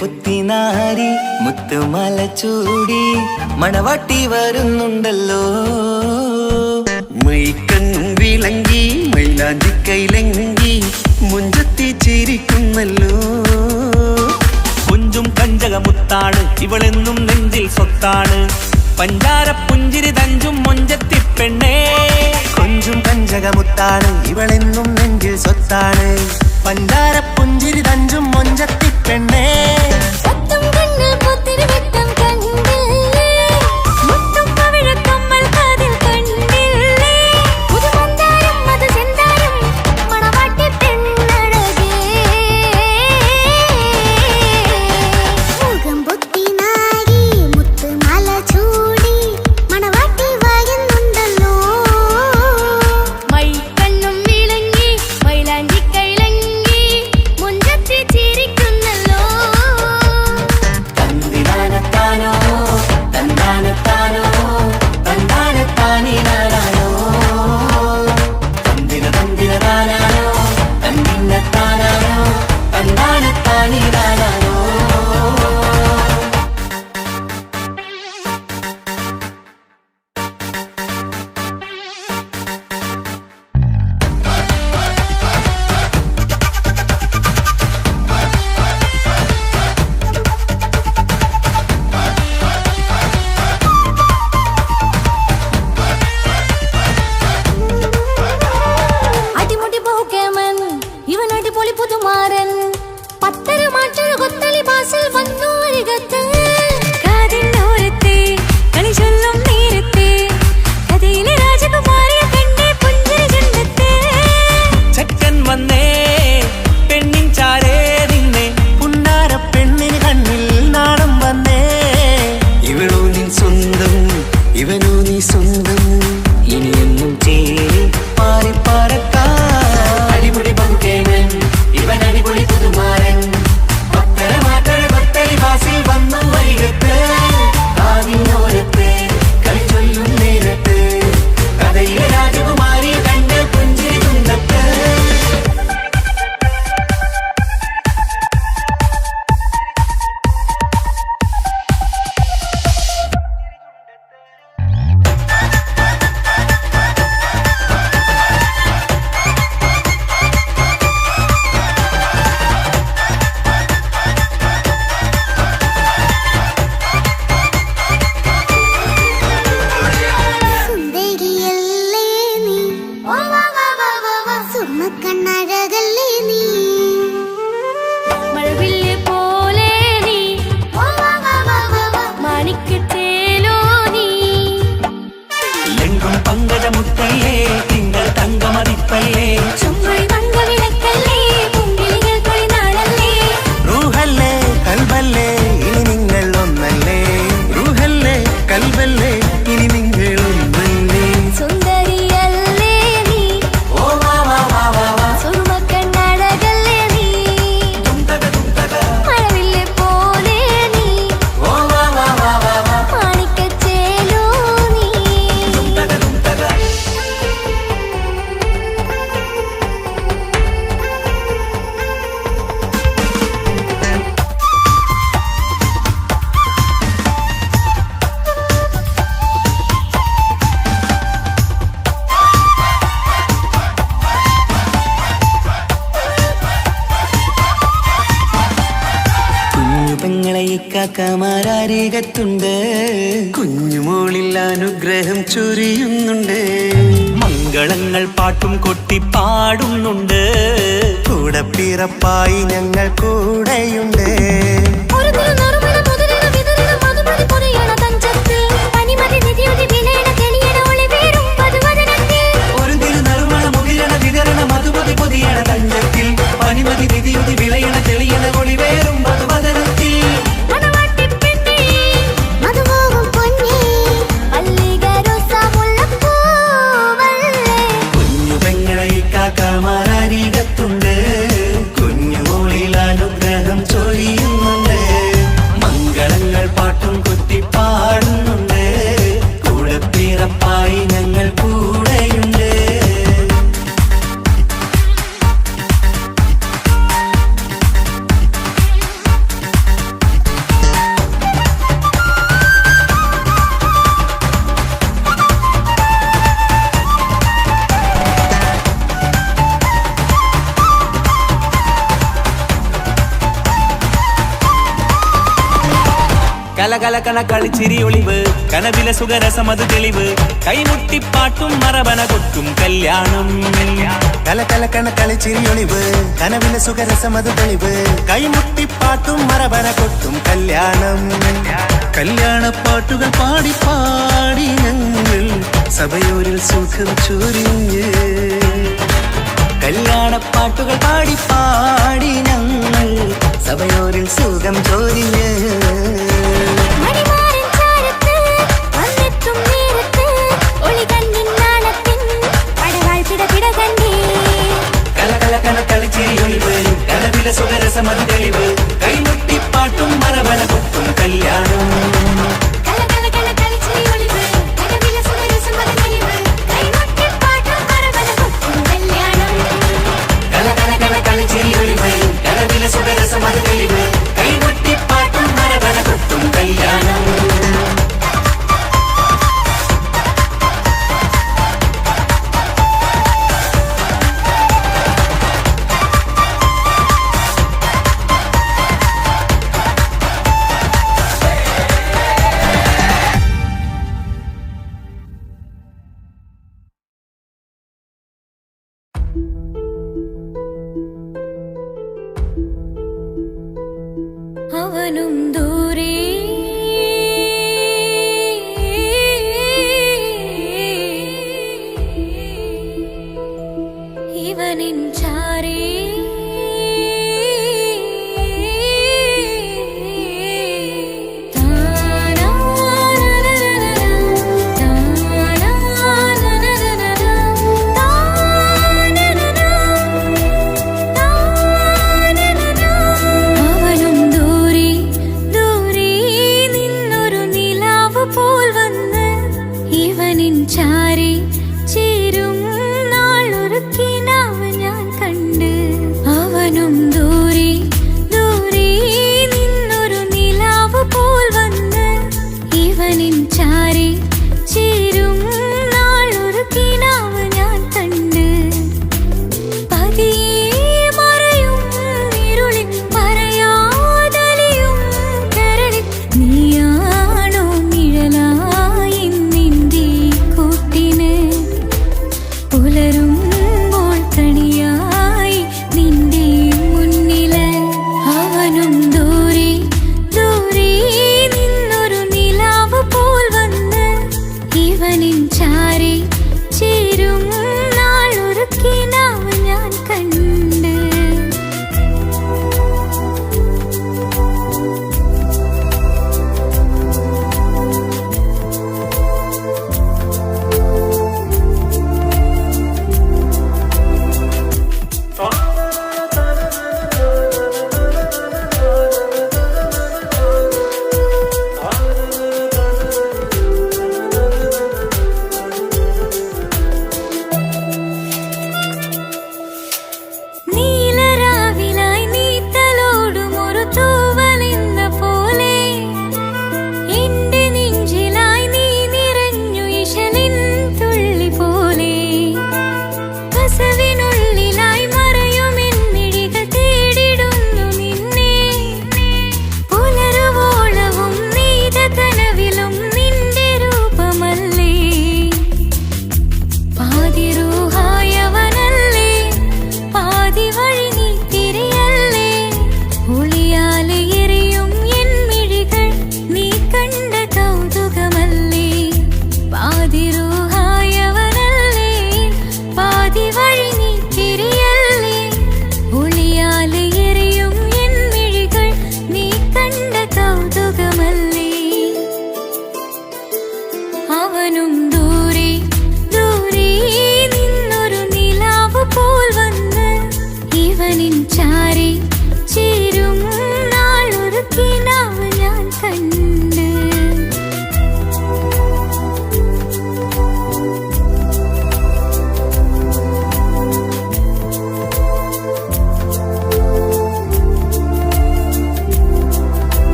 പുത്തിനാരി മുത്തുമല ചൂടി മണവാട്ടി വരുന്നുണ്ടല്ലോ. മൈക്കണ്ണും വിളങ്ങി മൈലാഞ്ചി കൈലങ്ങി മുഞ്ചത്തി ചിരിക്കുന്നല്ലോ. കുഞ്ചും കഞ്ചകമുത്താണ് ഇവളെന്നും നെഞ്ചിൽ സ്വത്താണ്. പഞ്ചാര പുഞ്ചിരി തഞ്ചും മൊഞ്ചത്തി പെണ്ണേ. കൊഞ്ചും കഞ്ചകമുത്താണ് ഇവളെന്നും നെഞ്ചിൽ സ്വത്താണ്. പഞ്ചാര പുഞ്ചിരി തഞ്ചും മൊഞ്ചത്തി പെണ്ണേ. കാക്കമാരരികത്തുണ്ട്. കുഞ്ഞുമോളിൽ അനുഗ്രഹം ചൊരിയുന്നുണ്ട്. മംഗളങ്ങൾ പാട്ടും കൊട്ടി പാടുന്നുണ്ട്. കൂടെ പിറപ്പായി ഞങ്ങൾ കൂടെയുണ്ട്. തഞ്ചത്തിൽ പനിമതി നിധിയുതി വിളയണ തെളിയണ ഒളിവേറും കലകലകണ കളിച്ചിരി ഒളിവ് കനവില സുഖരസമത് തെളിവ് കൈമുട്ടിപ്പാട്ടും മറവന കൊട്ടും കല്യാണം കലകലക്കണ കളിച്ചിരി ഒളിവ് കനവിലെ സുഖരസമത് തെളിവ് കൈമുട്ടിപ്പാട്ടും മറവന കൊട്ടും കല്യാണം കല്യാണപ്പാട്ടുകൾ പാടി പാടി ഞങ്ങൾ സഭയോരിൽ സുഖം ചൊരിഞ്ഞ് കല്യാണപ്പാട്ടുകൾ പാടി പാടി ഞങ്ങൾ സഭയോരിൽ സുഖം ചൊരിഞ്ഞ് കലകലകണ കളിച്ചിരി ഒളിവ് കനവിലെ സുഖരസമത് തെളിവ് കൈമുട്ടിപ്പാട്ടും മറവന കൊട്ടും കല്യാണം സുഖരസമത് തെളിവ് കൈമുട്ടിപ്പാട്ടും മറവന കൊട്ടും കല്യാണം അവനും ദൂരെ ഇവനിൻ ചാരേ അവനും ദൂരെ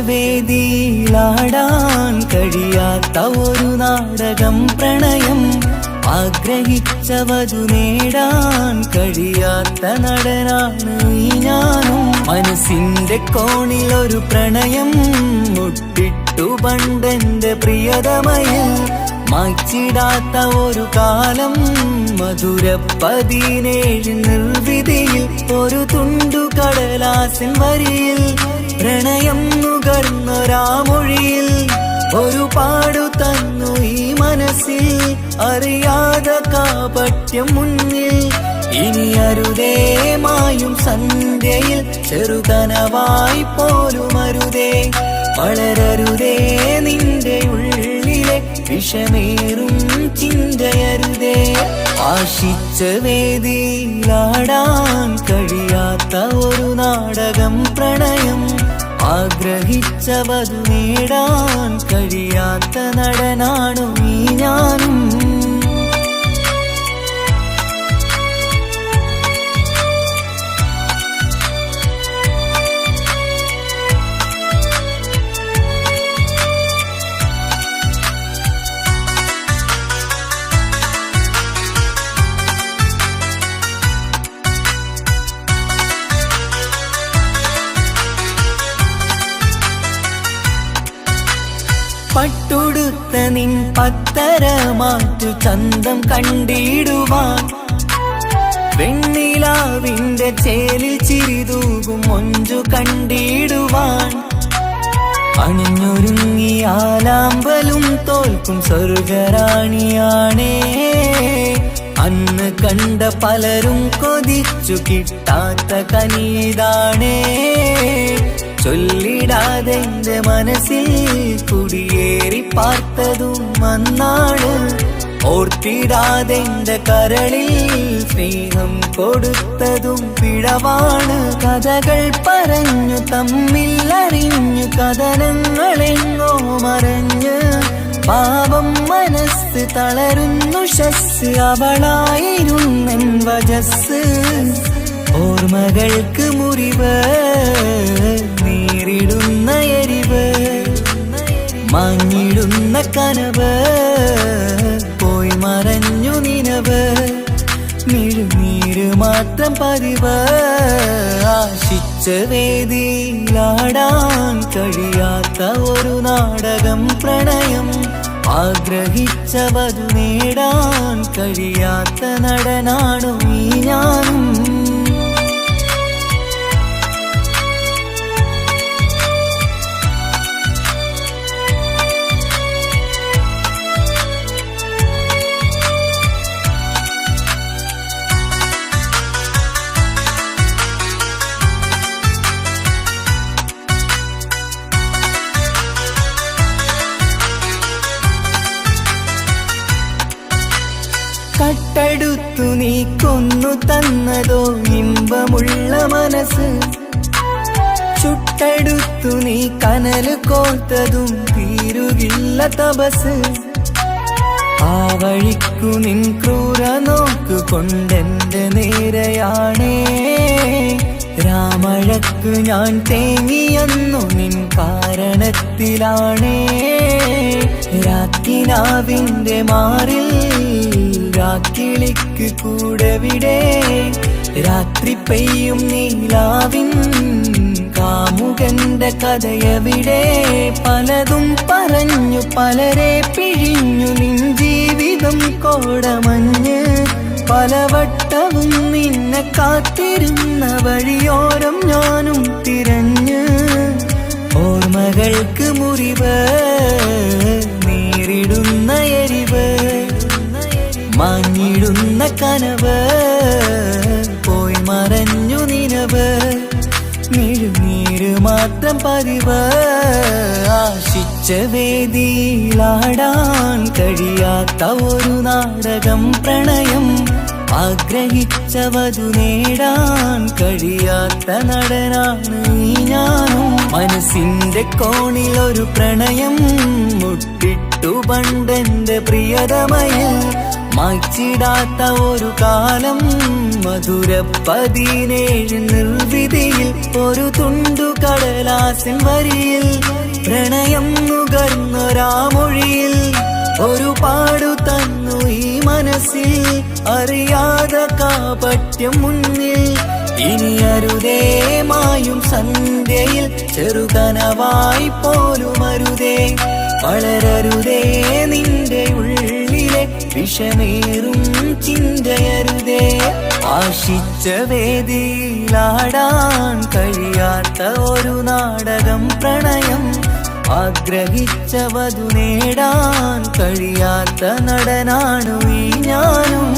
വേദിയിലാടാൻ കഴിയാത്ത ഒരു നാടകം പ്രണയം, ആഗ്രഹിച്ചവതു നേടാൻ കഴിയാത്ത നടനാണ് ഈ ഞാനും. മനസ്സിന്റെ കോണിൽ ഒരു പ്രണയം മുട്ടിട്ടു പണ്ടെന്റെ പ്രിയതമയിൽ, മായ്ച്ചിടാത്ത ഒരു കാലം മധുര 17 നിർവിധിയിൽ, ഒരു തുണ്ടു കടലാസിൻ വരിയിൽ പ്രണയം നുകർന്നൊരാമൊഴിയിൽ ഒരു പാടു തന്നു ഈ മനസ്സിൽ, അറിയാതെ കാപട്യം മുന്നിൽ. ഇനി അരുതേ മായും സന്ധ്യയിൽ ചെറുകനവായി പോലും അരുതേ, വളരരുതേ നിന്റെ ഉള്ളിലെ വിഷമേറും ചിന്തയരുതേ. ആശിച്ച വേദിയിലാടാൻ കഴിയാത്ത ഒരു നാടകം പ്രണയം, ആഗ്രഹിച്ചവതു നേടാൻ കഴിയാത്ത നടനാണു ഈ ഞാനും. പട്ടുടുത്ത നിൻ പത്തരമാറ്റു ചന്തം കണ്ടിടുവാൻ, വെണ്ണിലാവിന്റെ ചേലിൽ ചിരിതൂകും മൊഞ്ചു കണ്ടിടുവാൻ, അണിഞ്ഞൊരുങ്ങിയാലാമ്പലും തോൽക്കും സ്വർഗറാണിയാണേ. അന്ന് കണ്ട പലരും കൊതിച്ചു കിട്ടാത്ത കനിതാണേ, ചൊല്ലിടാതെ എന്റെ മനസ്സിൽ കുടിയേറി പാർത്തതും അന്നാണ്, ഓർത്തിടാതെ എന്റെ കരളിൽ സ്നേഹം കൊടുത്തതും പിഴവാണ്. കഥകൾ പറഞ്ഞു തമ്മിൽ അറിഞ്ഞു കഥനങ്ങളെങ്ങോ മറഞ്ഞ്, പാപം മനസ്സ് തളരുന്നു ഷസ്, അവളായിരുന്നെൻ വജസ്. ഓർമ്മകൾക്ക് മുറിവ് നേരിടുന്ന എരിവ്, മാഞ്ഞിടുന്ന കനവ് പോയി മറഞ്ഞു നിനവ്, മിഴുനീര് മാത്രം പതിവ്. ആശിച്ച വേദിയിലാടാൻ കഴിയാത്ത ഒരു നാടകം പ്രണയം, ആഗ്രഹിച്ചവതു നേടാൻ കഴിയാത്ത നടനാണു ഈ ഞാനും. കട്ടെടുത്തു നീ കൊന്നു തന്നതോ ഇമ്പമുള്ള മനസ്സ്, ചുട്ടെടുത്തു നീ കനല് കോർത്തതും തീരുകില്ല തപസ്. ആ വഴിക്കു നിൻ ക്രൂര നോക്കു കൊണ്ടെന്റെ നേരെയാണേ, രാമഴക്ക് ഞാൻ തേങ്ങിയെന്നു നിൻ കാരണത്തിലാണേ. രാക്കിനാവിന്റെ മാറിൽ രാക്കിളിക്ക് കൂടെവിടെ, രാത്രി പെയ്യും നീലാവിൻ കാമുകന്റെ കഥയവിടെ. പലതും പറഞ്ഞു പലരെ പിഴിഞ്ഞു നിൻ ജീവിതം കോടമഞ്ഞ്, പലവട്ടവും നിന്നെ കാത്തിരുന്ന വഴിയോരം ഞാനും തിരഞ്ഞ്. ഓർമ്മകൾക്ക് മുറിവ് നേരിടുന്ന എരിവ്, മാഞ്ഞിടുന്ന കനവ് പോയി മറഞ്ഞു നിനവ്, മിഴുനീര് മാത്രം പതിവ്. ആശിച്ച വേദിയിലാടാൻ കഴിയാത്ത ഒരു നാടകം പ്രണയം, ആഗ്രഹിച്ചവതു നേടാൻ കഴിയാത്ത നടനാണ് ഈ ഞാനും. മനസ്സിന്റെ കോണിൽ ഒരു പ്രണയം മുട്ടിട്ടു പണ്ടെന്റെ പ്രിയതമയിൽ, മായ്ച്ചിടാത്ത ഒരു കാലം മധുര 17 നിർവിധിയിൽ ഒരു തുണ്ടു കടലാസിൻ വരിയിൽ പ്രണയം നുകർന്നൊരാമൊഴിയിൽ ഒരു പാടു തന്നു ഈ മനസ്സിൽ അറിയാതെ കാപട്യം മുന്നിൽ ഇനി അരുതേ മായും സന്ധ്യയിൽ ചെറുകനവായി പോലും അരുതേ വളരരുതേ നിന്റെ ഉള്ളിലെ വിഷമേറും ചിന്തയരുതേ ആശിച്ച വേദിയിലാടാൻ കഴിയാത്ത ഒരു നാടകം പ്രണയം ആഗ്രഹിച്ച വധു നേടാൻ കഴിയാത്ത നടനാണു ഈ ഞാനും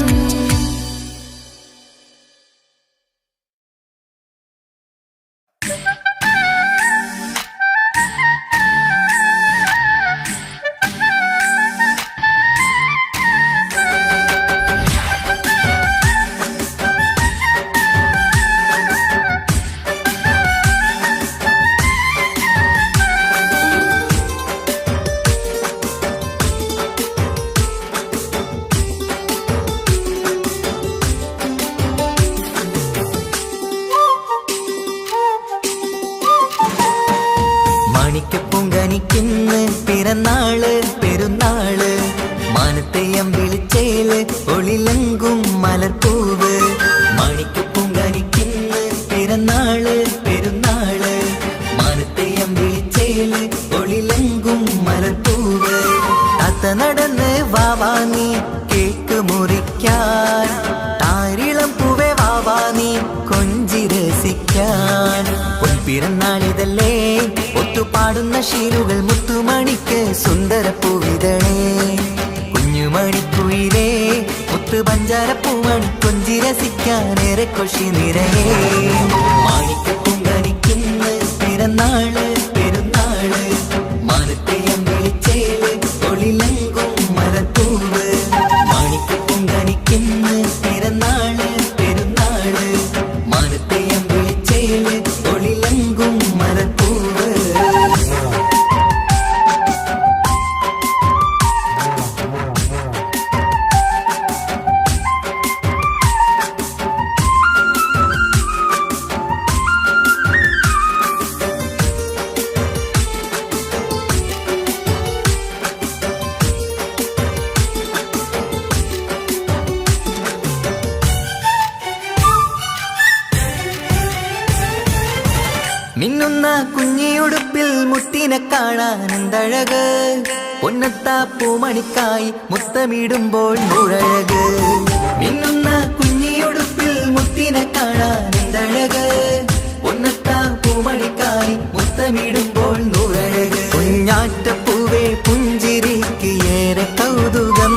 മാണിക്കപ്പൂങ്കനിക്കിന്ന് പിറന്നാള് പെരുന്നാള് മാനത്തെയം വിളിച്ചേല് ഒളിലങ്കും മലർപ്പൂവ് മാണിക്കപ്പൂങ്കനിക്കിന്ന് പിറന്നാള് പെരുന്നാള് മാനത്തെയം വിളിച്ചേല് ഒളിലങ്കും മലർപ്പൂവ് താത്ത നടന്ന് വാവാ നീ കേക്ക് മുറിക്കാൻ താരിളം പൂവേ വാവാ നീ കൊഞ്ചി രസിക്കാൻ പിറന്നാളിതല്ലേ ഒത്തുപാടുന്ന ശീലുകൾ മുത്തുമണിക്ക് സുന്ദരപ്പൂവിതളേ കുഞ്ഞുമണിക്കുയിലേ മുത്തു പഞ്ചാരപ്പൂമണി കൊഞ്ചി രസിക്കാനേറെ കൊഷി നിറയേ മാണിക്കപ്പൂങ്കനിക്കിന്ന് പിറന്നാള് പെരുന്നാള് മാനത്തെയം വിളിച്ചേല് ഒളിലങ്കും മലർപ്പൂവ് മാണിക്കപ്പൂങ്കനിക്കിന്ന് പിറന്നാള് പെരുന്നാള് മാനത്തെയം വിളിച്ചേല് ഒളിലങ്കും മലർപ്പൂവ് മിന്നുന്ന കുഞ്ഞിയുടുപ്പിൽ മുത്തിനെ കാണാൻ എന്തഴക് പൊന്നത്താ പൂമണിക്കായി മുത്തമിടുമ്പോൾ നൂറഴക് മിന്നുന്ന കുഞ്ഞിയുടുപ്പിൽ മുത്തിനെ കാണാൻ എന്തഴക് പൊന്നത്താ പൂമണിക്കായി മുത്തമിടുമ്പോൾ നൂറഴക് കുഞ്ഞാറ്റപ്പൂവേ പുഞ്ചിരിക്ക് ഏറെ കൗതുകം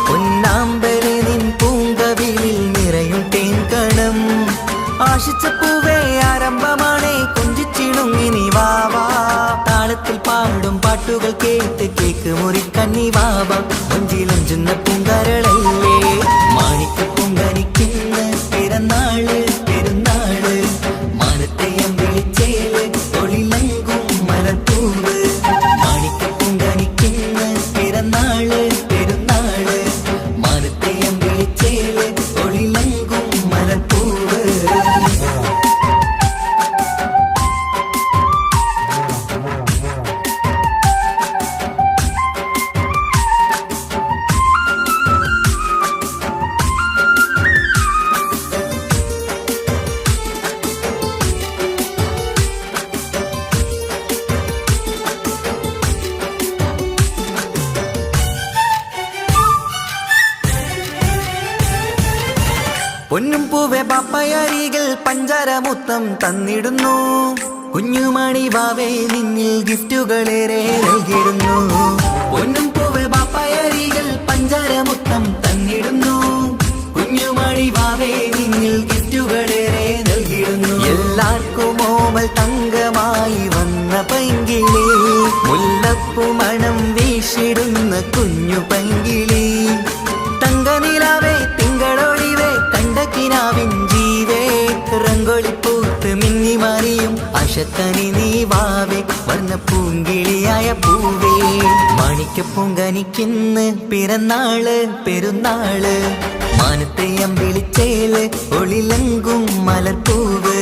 പൊന്നാമ്പരെ നിൻ പൂങ്കവിളിൽ നിറയും തേൻകണം ആശിച്ച പൂവേ ആരംഭമാണേ കൊഞ്ചിച്ചിണുങ്ങിനി വാവാ താളത്തിൽ പാടും പാട്ടുകൾ കേട്ട് കേക്ക് മുറിക്കണ്ണി വാവാ കൊഞ്ചിലഞ്ചുന്ന പൂങ്കരളല്ലേ മാണിക്കപ്പൂങ്കനിക്കിന്ന് പിറന്നാള് പെരുന്നാള് മാനത്തെയം വിളിച്ചേല് ഒളിലങ്കും മലർപ്പൂവ് മാണിക്കപ്പൂങ്കനിക്കിന്ന് പിറന്നാള് പെരുന്നാള് മാനത്തെയം വിളിച്ചേല് ഒളിലങ്കും മലർപ്പൂവ് പൊന്നും പൂവെ പാപ്പയരികൾ പഞ്ചാരമുത്തം തന്നിടുന്നു കുഞ്ഞുമണി വാവേ നിന്നിൽ ഗിഫ്റ്റുകളേറെ നൽകിടുന്നു പൊന്നും പൂവെ പാപ്പയരികൾ പഞ്ചാരമുത്തം തന്നിടുന്നു കുഞ്ഞുമണി വാവേ നിന്നിൽ ഗിഫ്റ്റുകളേറെ നൽകിടുന്നു എല്ലാവർക്കും ഓമൽ തങ്കമായി വന്ന പൈങ്കിളി മുല്ലപ്പൂ മണം വീശിടുന്ന കുഞ്ഞു പൈങ്കിളി തങ്കനിലാവേ തിങ്കളൊളിവേ കണ്ടക്കിനാവിൻ ജീവേ റംഗോളിപ്പൂത്ത് മിന്നി മാറിയും അശക്കനി നീ വാവേ വർണ്ണ പൂങ്കിളിയായ പൂവേ മണി മാണിക്കപ്പൂങ്കനിക്കിന്ന് പിറന്നാള് പെരുന്നാള് മാനത്തെ അമ്പിളിച്ചേല് ഒളിലങ്കും മലർപ്പൂവ്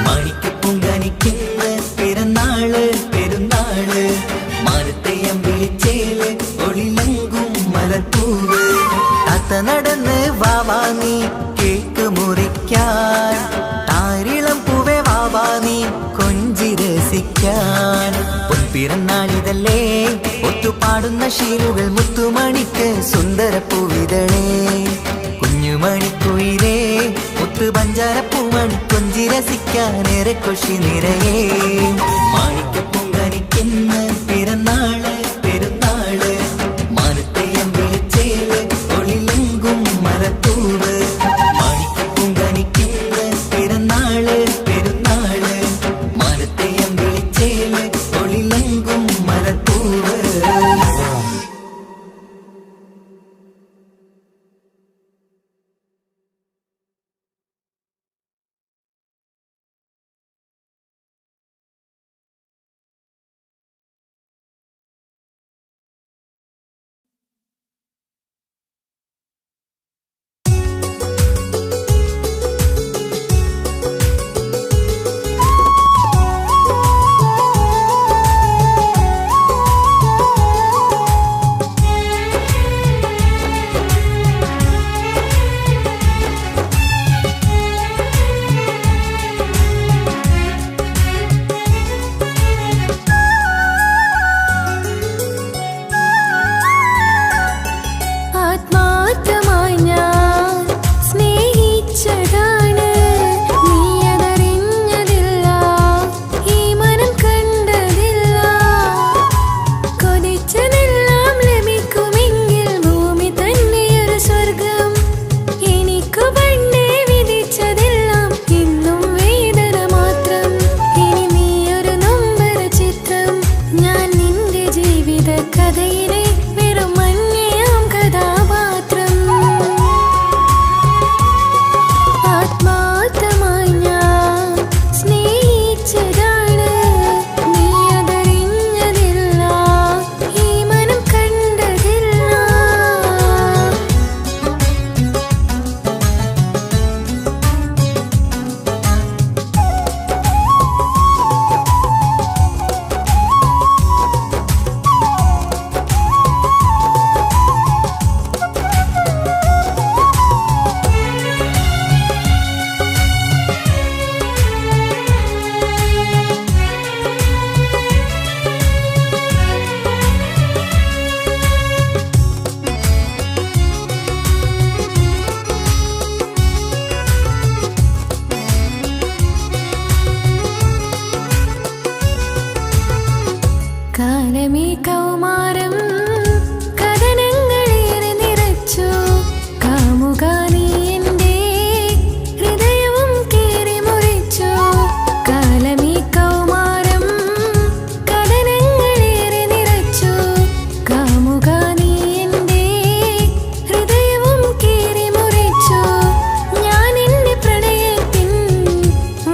മാണിക്കപ്പൂങ്കനിക്കിന്ന് പിറന്നാള് പെരുന്നാള് മാനത്തെ അമ്പിളിച്ചേല് ഒളിലങ്കും മലർപ്പൂവ് താത്ത നടന്ന് വാവാ നീ കേക്ക് മുറിക്കാൻ താരിളം പൂവേ വാവാ നീ കൊഞ്ചി രസിക്കാൻ പിറന്നാളിതല്ലേ ഒത്തുപാടുന്ന ശീലുകൾ മുത്തുമണിക്ക് സുന്ദര പൂവിതളേ കുഞ്ഞുമണിക്കുയിലേ മുത്തു പഞ്ചാരപ്പൂമണി കൊഞ്ചി രസിക്കാനേറെ കൊഷി നിറയേ മാണിക്കപ്പൂങ്കനിക്കിന്ന് പിറന്നാള് പെരുന്നാള് മാനത്തെ അമ്പിളിച്ചേല് ഒളിലങ്കും മലർപ്പൂവ് മാണിക്കപ്പൂങ്കനിക്കിന്ന് പിറന്നാള് പെരുന്നാള് മാനത്തെ അമ്പിളിച്ചേല് ഒളിലങ്കും മലർപ്പൂവ്. കാലമേ കൗമാരം കഥനങ്ങളേറെ നിറച്ചു കാമുക നീ എൻ്റെ ഹൃദയവും കീറി മുറിച്ചു കാലമേ കൗമാരം കഥനങ്ങളേറെ നിറച്ചു കാമുക നീ എൻ്റെ ഹൃദയവും കീറി മുറിച്ചു ഞാൻ എൻ്റെ പ്രണയത്തിൻ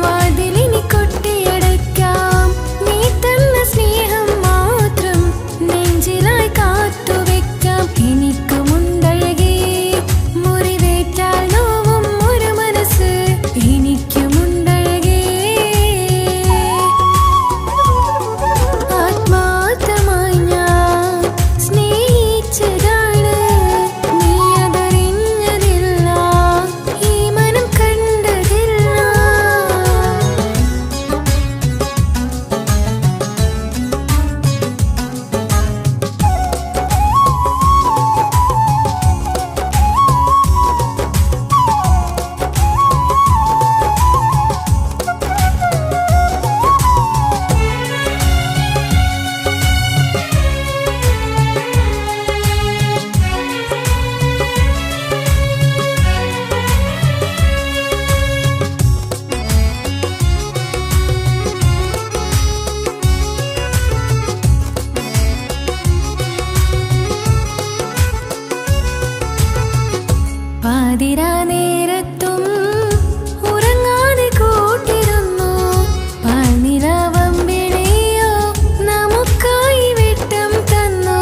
വാതിലിനി കൊട്ടിയടയ്ക്കാം നീ തന്ന സ്നേഹം മാത്രം നെഞ്ചിലായി കാത്തുവെക്കാം എനിക്കുമുണ്ടഴകേ മുറിവേറ്റാൽ നോവും ഒരു മനസ്സ് എനിക്കുമുണ്ടഴകേ ആത്മാർത്ഥമായി ഞാൻ സ്നേഹിച്ചതാണ് നീ അതറിഞ്ഞതില്ല ഈ മനം കണ്ടതില്ല പാതിരാ നേരത്തും ഉറങ്ങാതെ കൂട്ടിരുന്നു പാൽനിലാവമ്പിളിയോ നമുക്കായി വെട്ടം തന്നു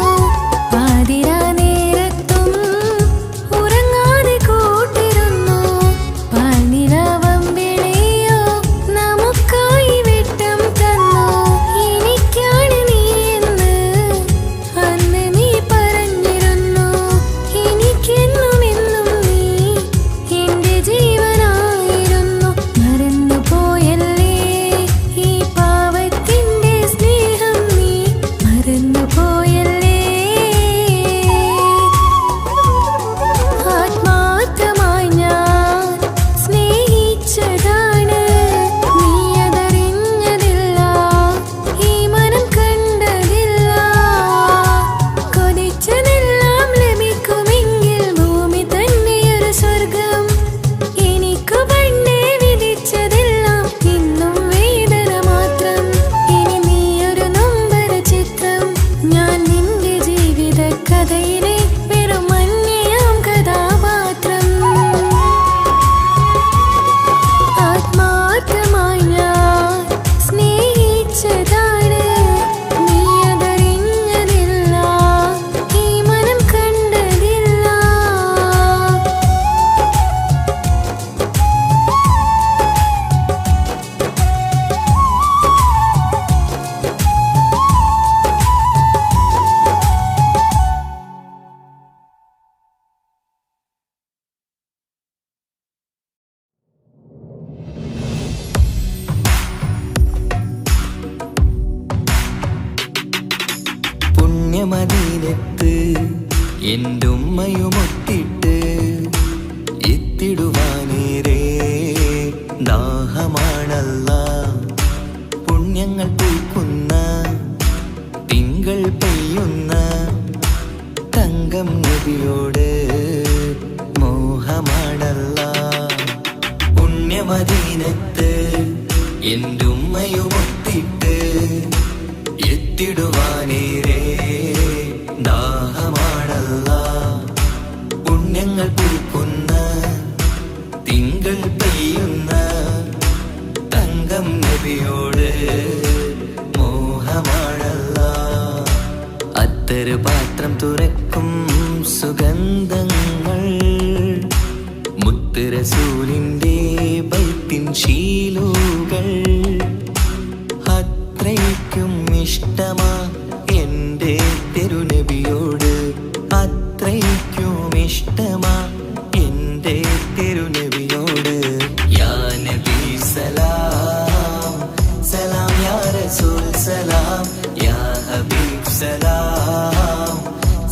മദീനത്ത് എൻ്റെ ഉമ്മയുമൊത്തിട്ട് എത്തിടുവാനേരേ ദാഹമാണല്ല. പുണ്യങ്ങൾ പൂക്കുന്ന തിങ്കൾ പെയ്യുന്ന തങ്കം നബിയോട് മോഹമാണല്ല. പുണ്യമദീനത്ത് എൻ്റെ ഉമ്മയുമൊത്തിട്ട് എത്തിടുവാനേരേ ദാഹമാണല്ല. പുണ്യങ്ങൾ പൂക്കുന്ന തിങ്കൾ പെയ്യുന്ന തങ്കം നബിയോട് മോഹമാണല്ല. അത്തറ് പാത്രം തുറക്കും സുഗന്ധങ്ങൾ മുത്ത് റസൂലിൻ്റെ ബൈത്തിൻ ശീലുകൾ. അത്രയ്ക്കും ഇഷ്ടമാ എൻ്റെ തിരുനബിയോട്, അത്രയ്ക്കും ഇഷ്ടമാ എൻ്റെ തിരുനബിയോട്. യാ നബി സലാം സലാം, യാ റസൂൽ സലാം, യാ ഹബീബ് സലാം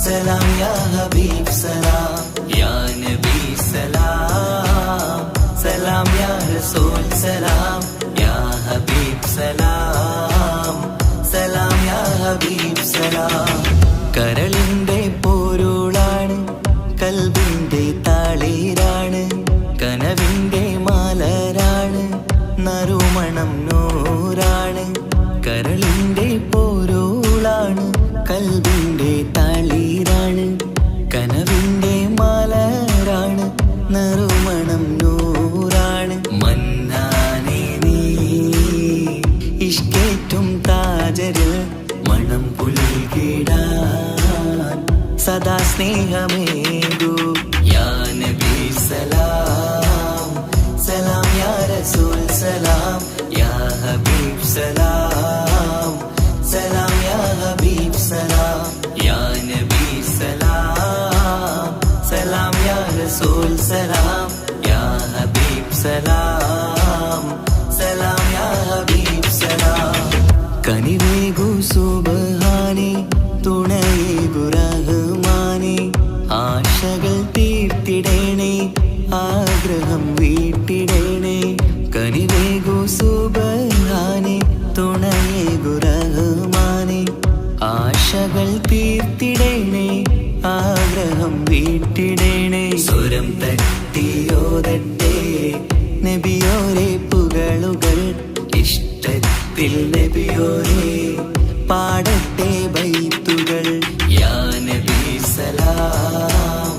സലാം, യാ ഹബീബ് സലാം, യാ നബി സലാം സലാം, യാ റസൂൽ സലാം, യാ ഹബീബ് സലാം സലാം, യാ ഹബീബ് സലാം. കരളിൻ്റെ പോരുളാണ്, കൽബിൻ്റെ താളീരാണ്, കനവിൻ്റെ മാലരാണ്, നറുമണം നൂറാണ്. കരളിൻ്റെ പോരുളാണ്, കൽബിൻ്റെ താളീരാണ്, കനവിൻ്റെ മാലരാണ്, നറുമണം നൂറാണ്. മന്നാനേ നീ ഇഷ്കേറ്റും താജരിൽ മണം പുൽകിടാൻ സദാ സ്നേഹമേകൂ. യാ നബി സലാം സലാം, യാ റസൂൽ സലാം, യാ ഹബീബ് സലാം സലാം, യാ ഹബീബ് സലാം, യാ നബി സലാം സലാം, യാ റസൂൽ സലാം, യാ ഹബീബ് സലാം സലാം, യാ ഹബീബ് സലാം. കനിവേകു സുബ്ഹാനേ, തുണയേകു റഹ്മാനേ, ആശകൾ തീർത്തിടേണേ, ആഗ്രഹം വീട്ടിടേണേ. കനിവേകു സുബ്ഹാനേ, തുണയേകു റഹ്മാനേ, ആശകൾ തീർത്തിടേണേ, ആഗ്രഹം വീട്ടിടേണേ. സ്വരം തട്ടിയോതട്ടെ നബിയോരെ പുകളുകൾ, ഇഷ്ടത്തിൽ നബിയോരെ പാടട്ടെ ബൈത്തുകൾ. യാ നബി സലാം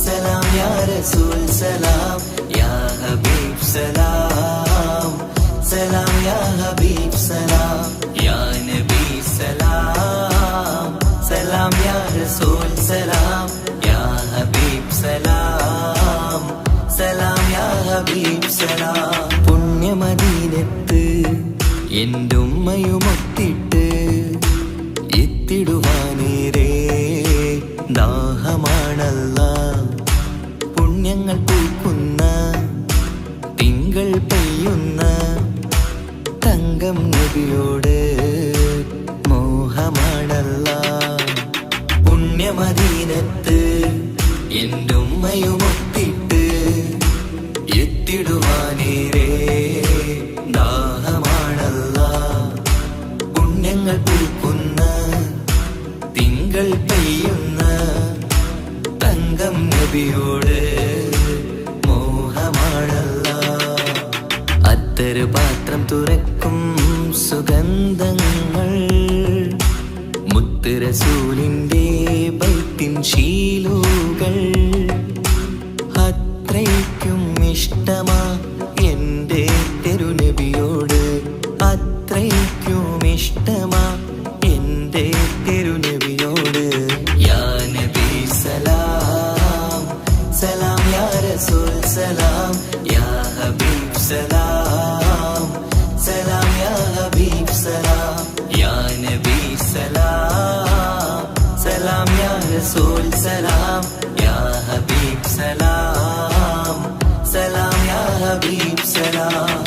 സലാം, യാ റസൂൽ സലാം, യാ ഹബീബ് സലാം സലാം, യാ ഹബീബ് സലാം, യാ നബി സലാം സലാം, യാ റസൂൽ സലാം, യാ ഹബീബ് സലാം സലാം, യാ ഹബീബ് സലാം. പുണ്യമദീനത്ത് എൻ്റെ ഉമ്മയുമൊത്തിട്ട് എത്തിടുവാനേരേ ദാഹമാണല്ല. പുണ്യങ്ങൾ പൂക്കുന്ന തിങ്കൾ പെയ്യുന്ന തങ്കം നബിയോട് മോഹമാണല്ല. പുണ്യമദീനത്ത് എൻ്റെ ഉമ്മയുമൊത്തിട്ട് എത്തിടുവാനേരേ ദാഹമാണല്ല. പുണ്യങ്ങൾ പൂക്കുന്ന തിങ്കൾ പെയ്യുന്ന തങ്കം നബിയോട് മോഹമാണല്ല. അത്തറ് പാത്രം തുറക്കും സുഗന്ധങ്ങൾ മുത്ത് റസൂലിൻ്റെ ബൈത്തിൻ ശീലുകൾ. അത്രയ്ക്കും ഇഷ്ടമാ എൻ്റെ തിരുനബിയോട്, അത്രയ്ക്കും ഇഷ്ടമാ എൻ്റെ തിരുനബിയോട്. യാ നബി സലാം സലാം, യാ റസൂൽ സലാം, യാ ഹബീബ് സലാം സലാം, യാ ഹബീബ് സലാം, യാ നബി സലാം സലാം, യാ റസൂൽ സലാം, യാ ഹബീബ് സലാം സലാം, യാ ഹബീബ് സലാം.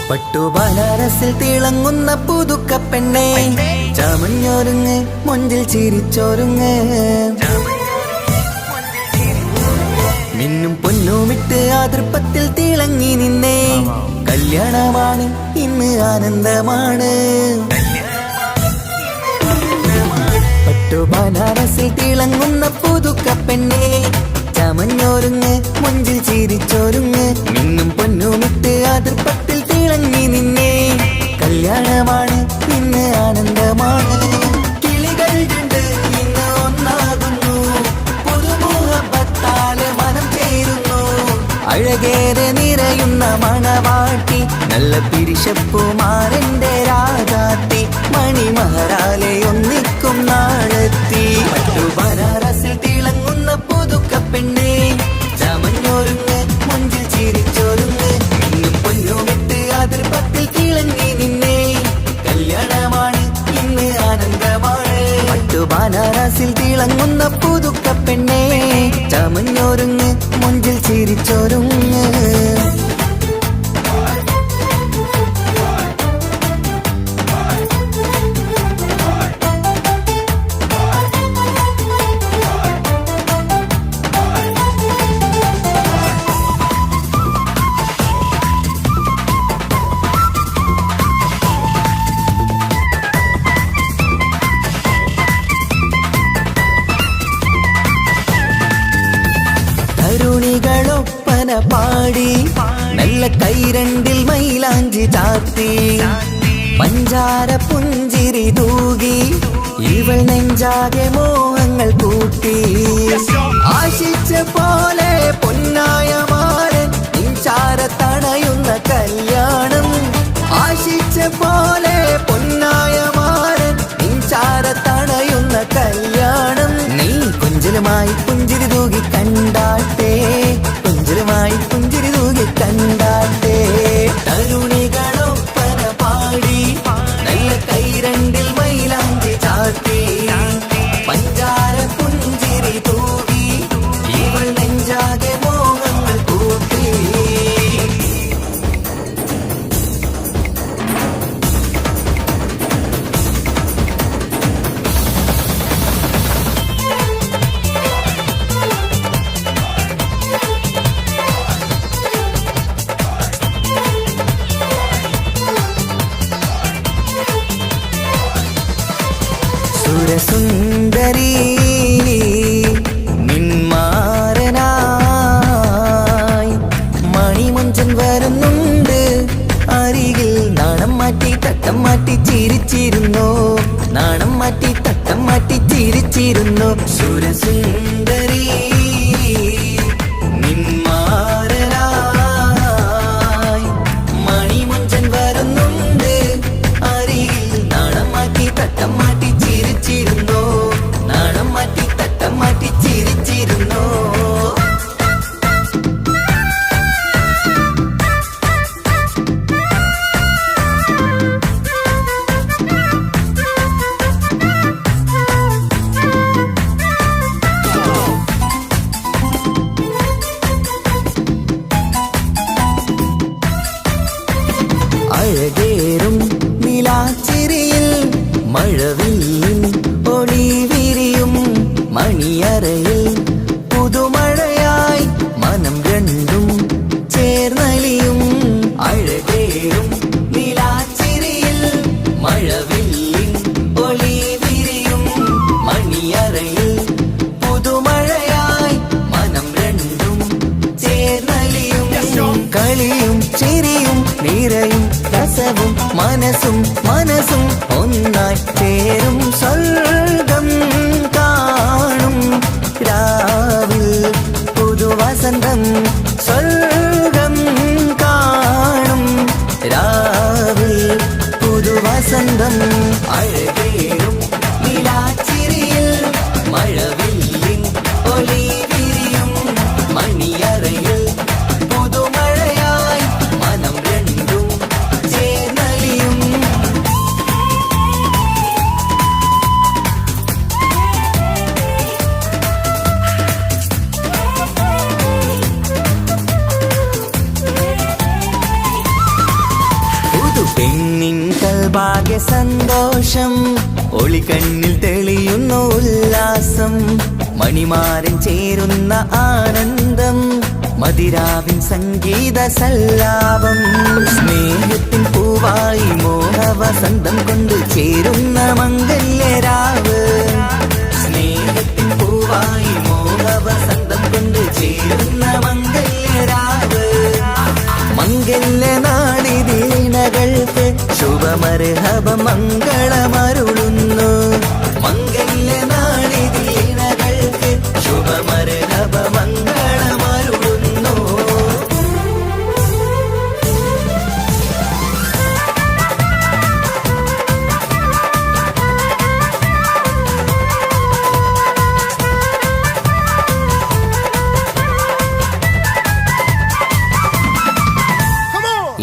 പട്ടുബനാരസിൽ തിളങ്ങുന്ന പുതുക്ക പെണ്ണേ ചമഞ്ഞൊരുങ്ങ് മൊഞ്ചിൽ ചിരിച്ചൊരുങ്ങ് മിന്നും പൊന്നുമിട്ട് ആതൃപ്പത്തിൽ തിളങ്ങി നിന്നേ കല്യാണമാണ് ഇന്ന് ആനന്ദമാണ് പട്ടുബനാരസിൽ തിളങ്ങുന്ന പുതുക്ക പെണ്ണേ ചമഞ്ഞൊരുങ്ങ് മൊഞ്ചിൽ ചിരിച്ചൊരുങ്ങ് മിന്നും പൊന്നുമിട്ട് ആതൃപ്പത്തിൽ തിളങ്ങി നിന്നേ കല്യാണമാണ് ഇന്ന് ആനന്ദമാണ് കിളികൾ രണ്ട് ഇന്ന് ഒന്നാകുന്നു പുതുമുഹബത്താല് മനം ചേരുന്നു അഴകേറെ നിറയുന്ന മണവാട്ടി നല്ല പിരിശപ്പുമാരന്റെ രാജാത്തി മണിമഹറാലെ ഒന്നിക്കും നാളെത്തി പട്ടുബനാരസിൽ തിളങ്ങുന്ന പുതുക്ക പെണ്ണേ ചമഞ്ഞൊരുങ്ങ് മൊഞ്ചിൽ ചിരിച്ചൊരുങ്ങ് മിന്നും പൊന്നുമിട്ട് അതിർപ്പത്തിൽ തിളങ്ങി നിന്നേ കല്യാണമാണ് ഇന്ന് ആനന്ദമാണ് പട്ടുബനാരസിൽ തിളങ്ങുന്ന പുതുക്ക പെണ്ണേ ചമഞ്ഞൊരുങ്ങ് മൊഞ്ചിൽ ചിരിച്ചൊരുങ്ങ് തരുണികളൊപ്പന പാടി നല്ല കൈരണ്ടിൽ മൈലാഞ്ചി ചാർത്തി പഞ്ചാര പുഞ്ചിരി തൂകി ഇവൾ നെഞ്ചാകെ മോഹങ്ങൾ കൂട്ടി ആശിച്ച പോലെ പൊന്നായ മാരൻ നിഞ്ചാര തണയുന്ന കല്യാണം ആശിച്ച പോലെ പൊന്നായ മാരൻ നിഞ്ചാര തണയുന്ന കല്യാണം നീ കൊഞ്ചലുമായി പുഞ്ചിരി തൂകി കണ്ടാട്ടെ കൊഞ്ചലുമായി പുഞ്ചിരി തൂകി കണ്ടാട്ടെ തരുണികളൊപ്പന പാടി നല്ല കൈരണ്ടിൽ മൈലാഞ്ചി ചാർത്തി പഞ്ചാര പുഞ്ചിരി തൂകി ഇവൾ നെഞ്ചാകെ മോഹങ്ങൾ കൂട്ടി സുരസുന്ദരി നിന്മാരനായി മണിമഞ്ചൻ വരുന്നുണ്ട് അരികിൽ നാണം മാറ്റി തട്ടം മാറ്റി ചിരിച്ചിരുന്നു നാണം മാറ്റി തട്ടം മാറ്റി ചിരിച്ചിരുന്നു സുരസുന്ദരി നിന്മാരനായി മണിമഞ്ചൻ വരുന്നുണ്ട് അരികിൽ നാണം മാറ്റി തട്ടം മാറ്റി ചിരിച്ചിരുന്നു നാണം മാറ്റി തട്ടം മാറ്റി ചിരിച്ചിരുന്നു അഴകേറും നിലാച്ചിരിയിൽ മഴവില്ലിൻ ഒളി വിരിയും മണിയറയിൽ പുതുമഴയായി മനം രണ്ടും ചേർന്നലിയും അഴകേറും നിലാച്ചിരിയിൽ മഴവില്ലിൻ ഒളി വിരിയും മണിയറയിൽ പുതുമഴയായി മനം രണ്ടും ചേർന്നലിയും കളിയും ചിരിയും നിറയും രസവും മനസ്സും മനസ്സും ഒന്നായി ചേരും സ്വർഗം കാണും രാവിൽ പുതുവസന്തം സ്വർഗം കാണും രാവിൽ പുതുവസന്തം അഴകേറും നിലാച്ചിരിയിൽ മഴവില്ലിൽ സന്തോഷം ഒളിക്കണ്ണിൽ തെളിയുന്നു ഉല്ലാസം മണിമാരൻ ചേരുന്ന ആനന്ദം മതിരാവിൻ സംഗീത സല്ലാപം സ്നേഹത്തിൻ പൂവായി മോഹവസന്തം കൊണ്ട് ചേരുന്ന മംഗല്യരാവ് സ്നേഹത്തിൻ പൂവായി മോഹവസന്തം കൊണ്ട് ചേരുന്ന മംഗല്യരാവ് മംഗല്യ നാടിദീണകൾക്ക് ശുഭമർഹബ മംഗളമരുളുന്നു മംഗല്യ നാടിദീണകൾക്ക് ശുഭമർഹബ മംഗളമരുളുന്നു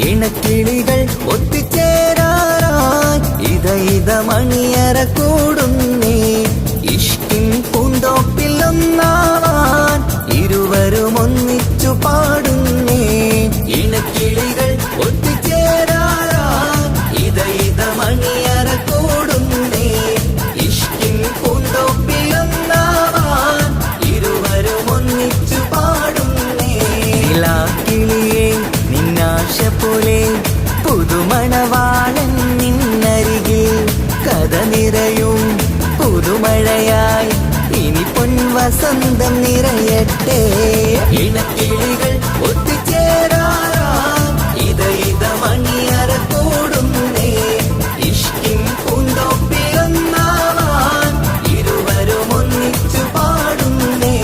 ഇണക്കിളികൾ ഒത്തുചേരാറായി ഇത മണിയറ കൂടുന്നേ ഇഷ്കിൻ പൂന്തോപ്പിൽ ഒന്നാവാൻ ഇരുവരും ഒന്നിച്ചു പാടുന്നേ ഇണക്കിളികൾ ഒത്തുചേരാറായി ഇത മണിയറ കൂടുന്നേ ഇഷ്കിൻ പൂന്തോപ്പിൽ ഒന്നാവാൻ ഇരുവരും ഒന്നിച്ചു പാടുന്നേ കിളിയേ നിന്നാശ പോലെ പുതുമണവാളൻ നിന്നരികിൽ കഥ നിറയും പുതുമഴയായി ഇനി പൊൻവസന്തം നിറയട്ടെ ഇണക്കിളികൾ ഒത്തുചേരാറാം ഇത മണിയറ കൂടുന്നേ ഇഷ്കിൻ പൂന്തോപ്പിലൊന്നാവാൻ ഇരുവരും ഒന്നിച്ചു പാടുന്നേ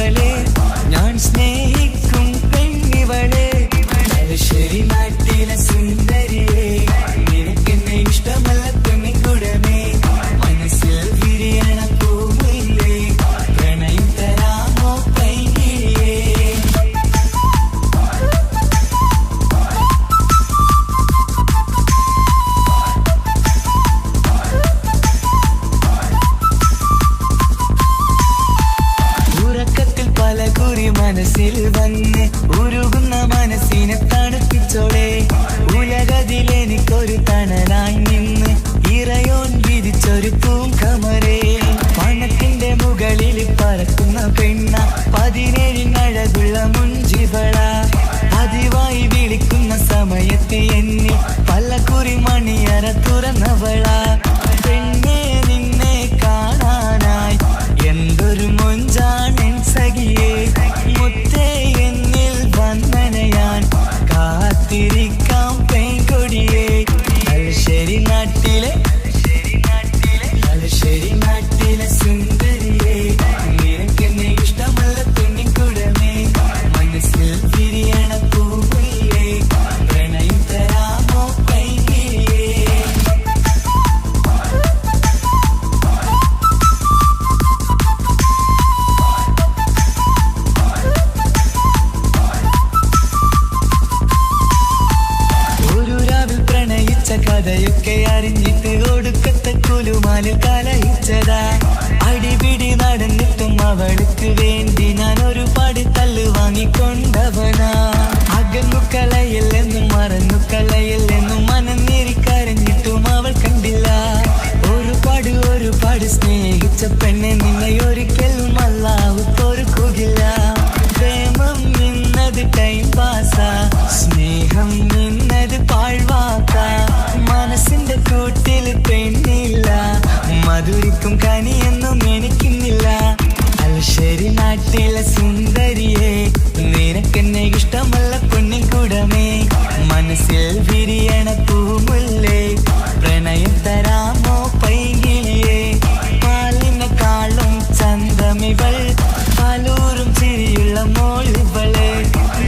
പെണ്ണിവളെ ഞാൻ സ്നേഹിക്കും പെണ്ണിവളെ തലശ്ശേരി നാട്ടിലെ സുന്ദരിയെ നിനക്കെന്നെ ഇഷ്ടമല്ല പെണ്ണിക്കുടമേ മനസ്സിൽ വിരിയണ പൂവില്ലേ പ്രണയം തരാമോ പൈകിളിയേ ഉറക്കത്തിൽ പല കുറി മനസ്സിൽ വന്ന് ഉരുകുന്ന മനസ്സിനെ തണുപ്പിച്ചോളെ ഉലകതിലെനിക്കൊരു തണലായി നിന്ന് ഇറയോൻ വിരിച്ചൊരു പൂങ്കമരേ പണത്തിന്റെ മുകളിൽ പറക്കുന്ന പെണ്ണ 17 അഴകുള്ള മുഞ്ചിവള പതിവായി വിളിക്കുന്ന സമയത്ത് എന്നിൽ പല കുറി മണിയറ തുറന്നവള പെണ്ണെ നിന്നെ കാണാനായി എന്തൊരു മൊഞ്ചാണെൻ സഖിയേ മുത്തേ എന്നിൽ വന്ദനയാൻ കാത്തിരിക്കാം പെൺകൊടിയേ തലശ്ശേരി നാട്ടിലെ സുന്ദരിയേ നിനക്കെന്നെ ഇഷ്ടമല്ല പെണ്ണിക്കുടമേ മനസ്സിൽ വിരിയണ പൂവില്ലേ പ്രണയം തരാമോ പൈകിളിയേ ഒരു രാവിൽ പ്രണയിച്ച കഥയൊക്കെ അറിഞ്ഞിട്ട് ഒടുക്കത്തെ കുലുമാലിൽ കലഹിച്ചതാ അടിപിടി നടന്നിട്ടും അവൾക്ക് വേണ്ടി ഞാൻ ഒരുപാട് തല്ല് വാങ്ങിക്കൊണ്ടവനാ അകന്നു കളയില്ലെന്നും മറന്നു കളയില്ലെന്നും മനന്നിരിക്കരഞ്ഞിട്ടും അവൾ കണ്ടില്ല ഒരുപാട് സ്നേഹിച്ച പെണ്ണെ നിന്നെ ഒരിക്കലും അല്ലാഹു പൊറുക്കുകയില്ല പ്രേമം നിന്നത് ടൈം പാസാ സ്നേഹം നിന്നത് പാഴ്വാക്ക മനസ്സിന്റെ കൂട്ടിൽ പെണ്ണില്ല മധുരിക്കും കനിയൊന്നും എനിക്കുന്നില്ല തലശ്ശേരി നാട്ടിലെ സുന്ദരിയെ നിനക്കെന്നെ ഇഷ്ടമല്ല പെണ്ണിക്കുടമേ മനസ്സിൽ വിരിയണ പൂമുല്ലേ പ്രണയം തരാമോ പൈകിളിയേ പാലിനെക്കാളും ചന്തമിവൾ പാലൂറും ചിരിയുള്ള മോളിവളെ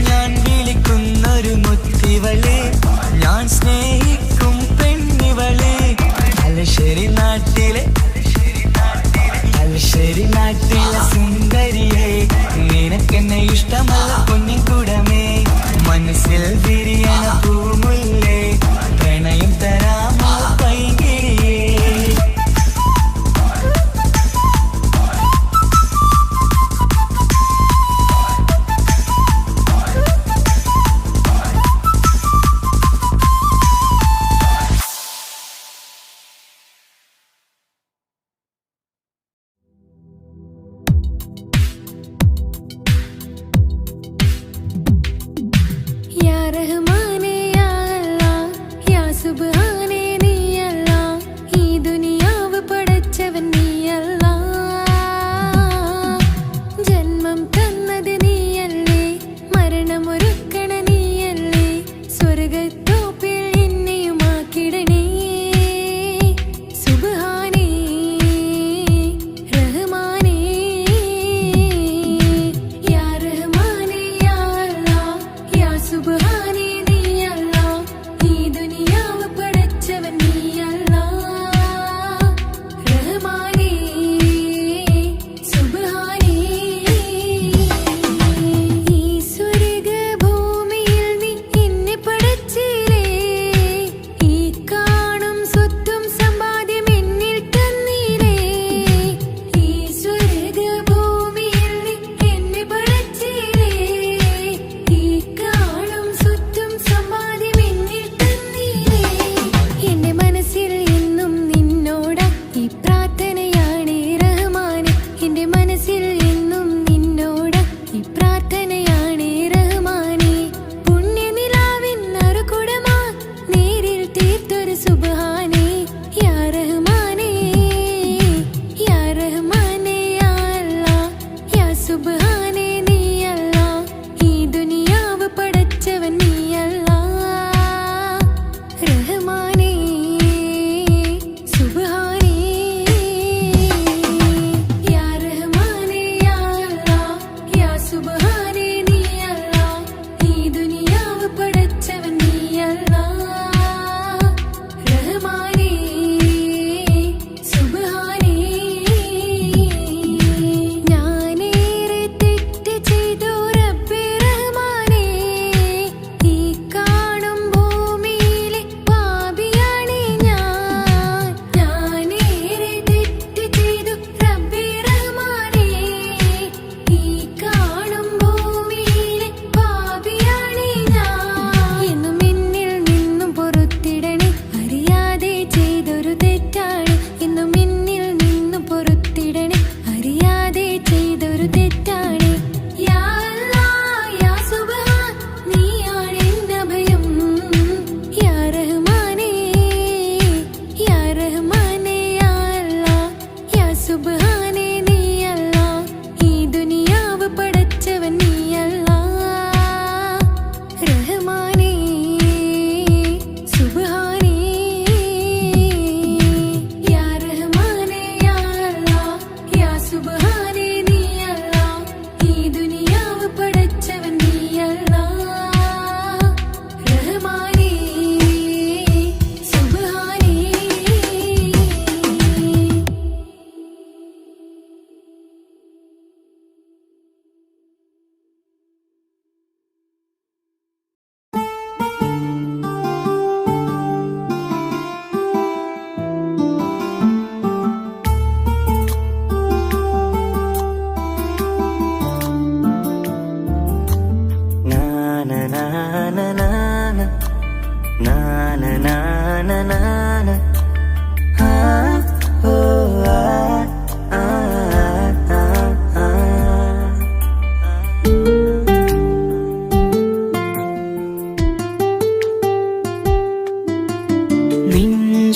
ഞാൻ വിളിക്കുന്നൊരു മുത്തിവളെ ഞാൻ സ്നേഹിക്കും പെണ്ണിവളെ തലശ്ശേരി നാട്ടിലെ സുന്ദരിയെ നിനക്കെന്നെ ഇഷ്ടമല്ല പൊന്നിക്കുടമേ മനസ്സിൽ വിരിയണ പൂമുല്ലേ പ്രണയം തരാമോ പൈകിളിയേ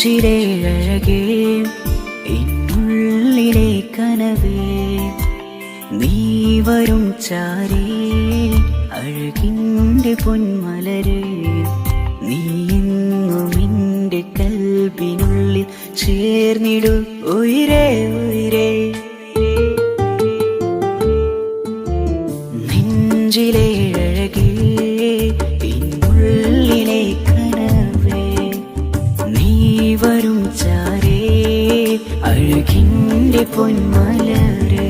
നെഞ്ചിലെ അഴകേ എന്നുള്ളിലെ കനവേ നീ വരും ചാരേ അഴകിൻ്റെ പൊന്മലരേ നീ എന്നും എൻ്റെ കൽബിനുള്ളിൽ ചേർന്നിടു ഉയിരേ ഉയിരേ നെഞ്ചിലെ അഴകേ എന്നുള്ളിലെ കനവേ നീ വരും ചാരേ അഴകിൻ്റെ പൊന്മലരേ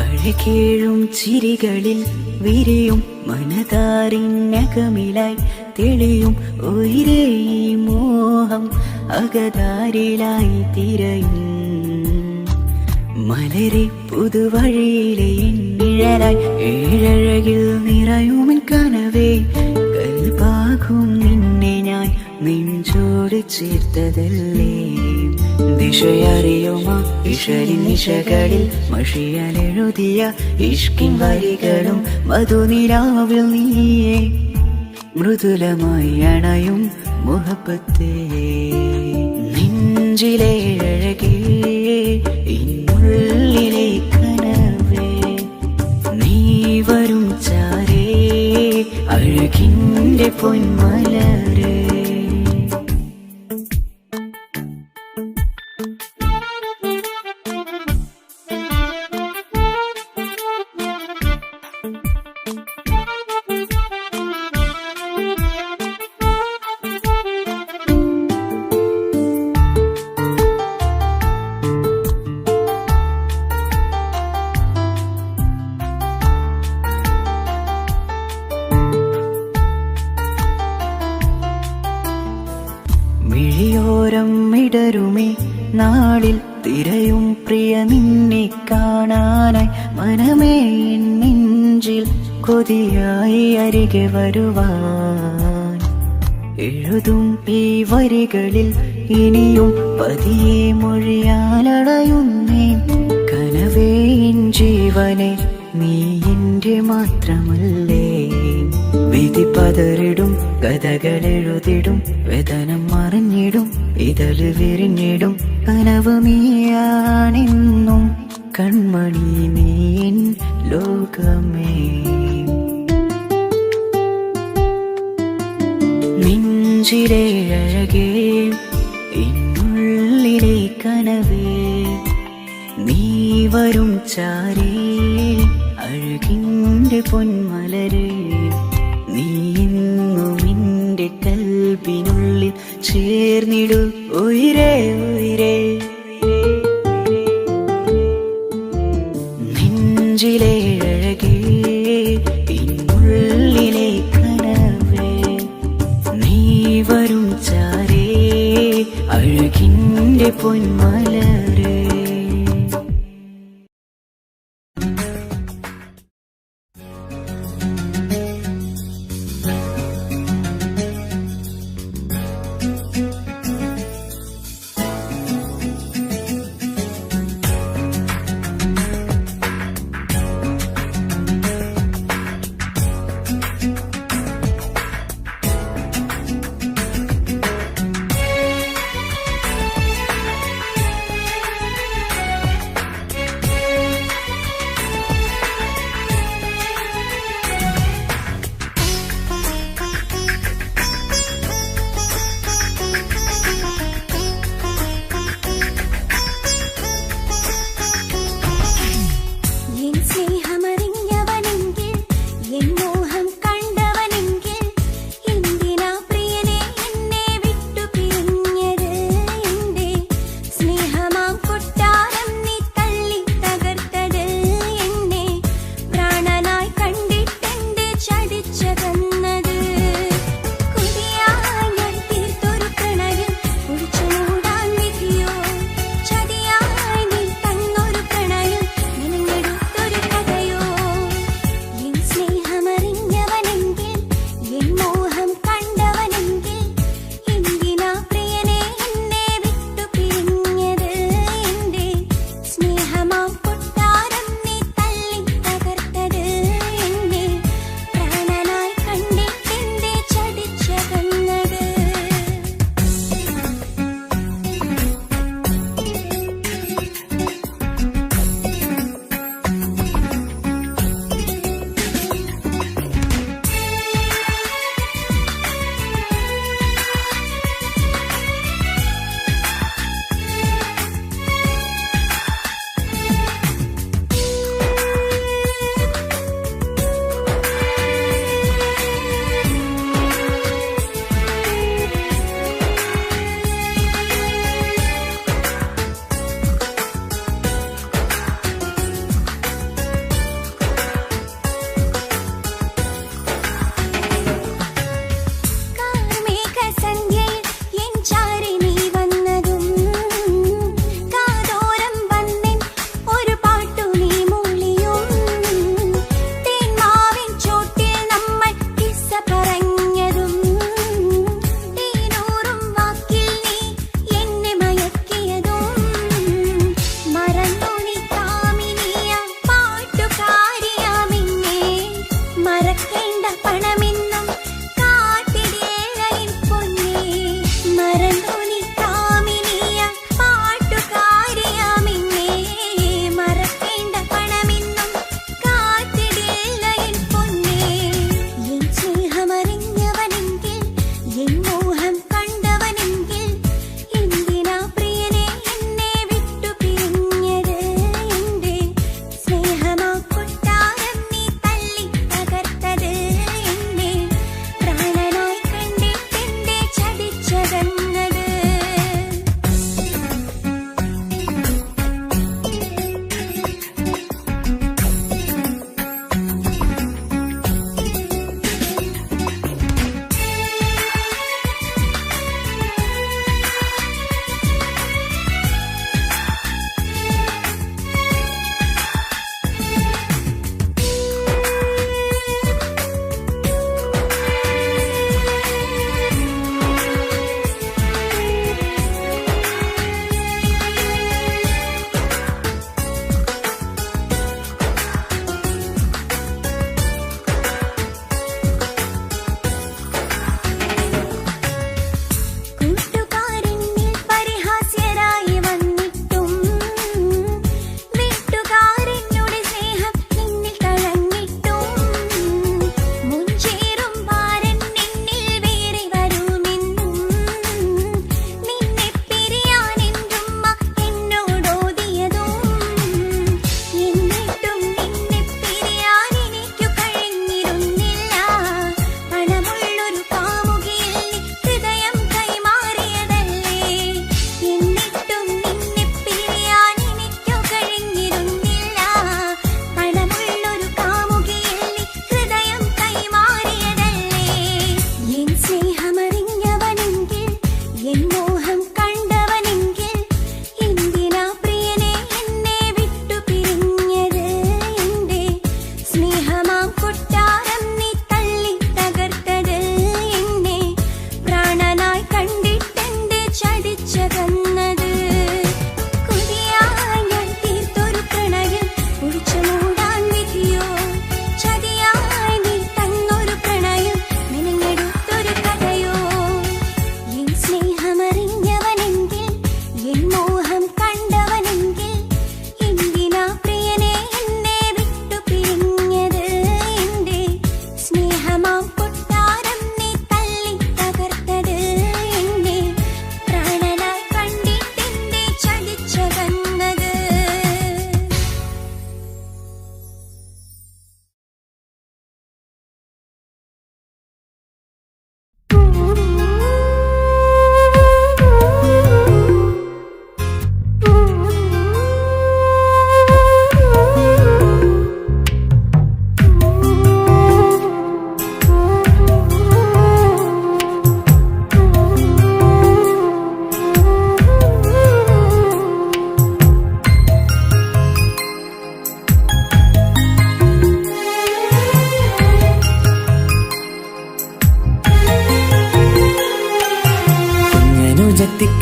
അഴകേഴും ചിരികളിൽ വിരിയും മനതാരിനകമിലായി തെളിയും ഉയിരേ മോഹം അകതാരിലായി തിരയും മലരെ പുതുവഴിയിലെ നിഴലായി ഏഴഴകിൽ നിറയുമിൻ കനവേ കൽപാകും നിന്നെ ഞാൻ നെഞ്ചോട് ചേർത്തതല്ലേ ദിശയറിയുമ ഇഷലിൻ നിശകളിൽ മഷിയലെഴുതിയ ഇഷ്കിൻ വരികളും മധുനിലാവിൽ നീയെ മൃദുലമായി അണയും മുഹബത്തേ നെഞ്ചിലെ അഴകേ എന്നുള്ളിലെ കനവേ നീ വരും ചാരേ അഴകിൻ്റെ പൊന്മലരേ മിഴിയോരം ഇടരുമേ നാളിൽ തിരയും പ്രിയ നിന്നെ കാണാനായി മനമേ നെഞ്ചിൽ കൊതിയായി അരികെ വരുവാൻ എഴുതും ഈ വരികളിൽ ഇനിയും പതിയെ മൊഴിയാലടയുന്നേ കനവേ ജീവനെ നീ എൻ്റെ മാത്രമല്ലേ വിധി പതറിടും കഥകളെഴുതിടും വേദനം മറിഞ്ഞിടും ഇതള് വിരിഞ്ഞിടും കനവ് നീയാണെന്നും കൺമണി നീൻ ലോകമേ നെഞ്ചിലെ അഴകേ എന്നുള്ളിലെ കനവേ നീ വരും ചാരേ അഴകിൻ്റെ പൊന്മലരേ നീ എന്നും എൻ്റെ കൽബിനുള്ളിൽ ചേർന്നിടു ഉയിരേ ഉയിരേ നെഞ്ചിലെ അഴകേ എന്നുള്ളിലെ കനവേ നീ വരും ചാരേ അഴകിൻ്റെ പൊന്മലരേ